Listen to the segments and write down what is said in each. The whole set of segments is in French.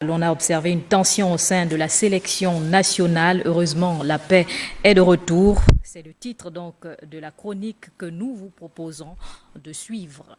On a observé une tension au sein de la sélection nationale. Heureusement, la paix est de retour. C'est le titre donc de la chronique que nous vous proposons de suivre.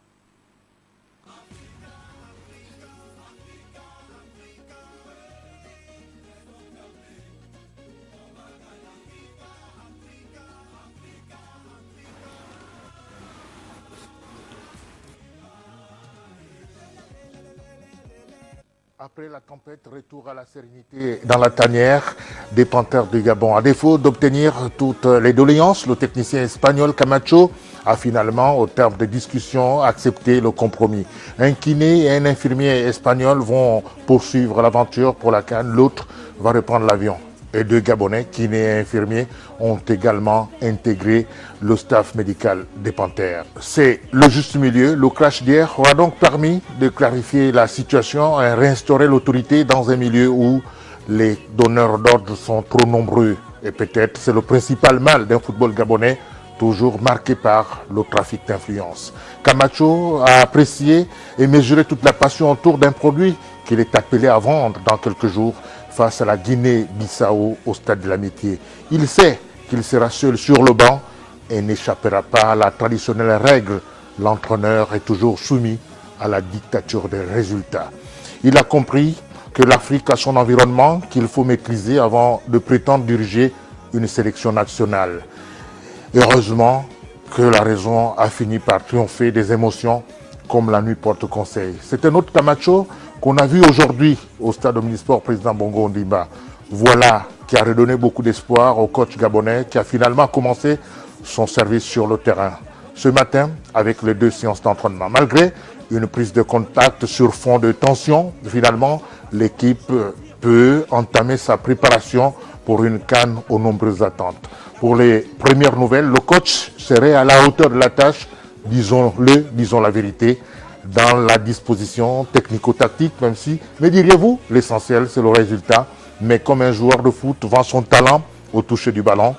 Après la tempête, retour à la sérénité dans la tanière des Panthères du Gabon. À défaut d'obtenir toutes les doléances, le technicien espagnol Camacho a finalement, au terme de discussions, accepté le compromis. Un kiné et un infirmier espagnol vont poursuivre l'aventure pour la CAN. L'autre va reprendre l'avion. Et deux Gabonais, kinés et infirmiers, ont également intégré le staff médical des Panthères. C'est le juste milieu. Le crash d'hier aura donc permis de clarifier la situation et réinstaurer l'autorité dans un milieu où les donneurs d'ordre sont trop nombreux. Et peut-être c'est le principal mal d'un football gabonais toujours marqué par le trafic d'influence. Camacho a apprécié et mesuré toute la passion autour d'un produit qu'il est appelé à vendre dans quelques jours face à la Guinée-Bissau au stade de l'amitié. Il sait qu'il sera seul sur le banc et n'échappera pas à la traditionnelle règle. L'entraîneur est toujours soumis à la dictature des résultats. Il a compris que l'Afrique a son environnement qu'il faut maîtriser avant de prétendre diriger une sélection nationale. Heureusement que la raison a fini par triompher des émotions comme la nuit porte conseil. C'est un autre Camacho qu'on a vu aujourd'hui au stade Omnisport président Bongo Ondimba. Voilà qui a redonné beaucoup d'espoir au coach gabonais qui a finalement commencé son service sur le terrain. Ce matin, avec les 2 séances d'entraînement. Malgré une prise de contact sur fond de tension, finalement, l'équipe peut entamer sa préparation pour une CAN aux nombreuses attentes. Pour les premières nouvelles, le coach serait à la hauteur de la tâche, disons la vérité, dans la disposition technico-tactique, même si, mais diriez-vous, l'essentiel c'est le résultat. Mais comme un joueur de foot vend son talent au toucher du ballon,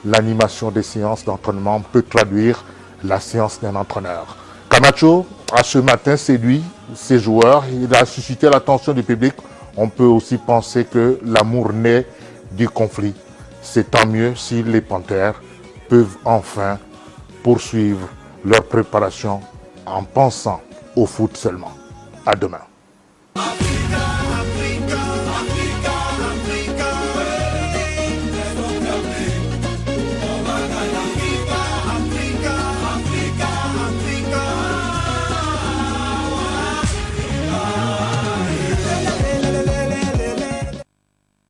l'animation des séances d'entraînement peut traduire la séance d'un entraîneur. Camacho a ce matin séduit ses joueurs, il a suscité l'attention du public. On peut aussi penser que l'amour naît du conflit. C'est tant mieux si les Panthères peuvent enfin poursuivre leur préparation en pensant au foot seulement. À demain.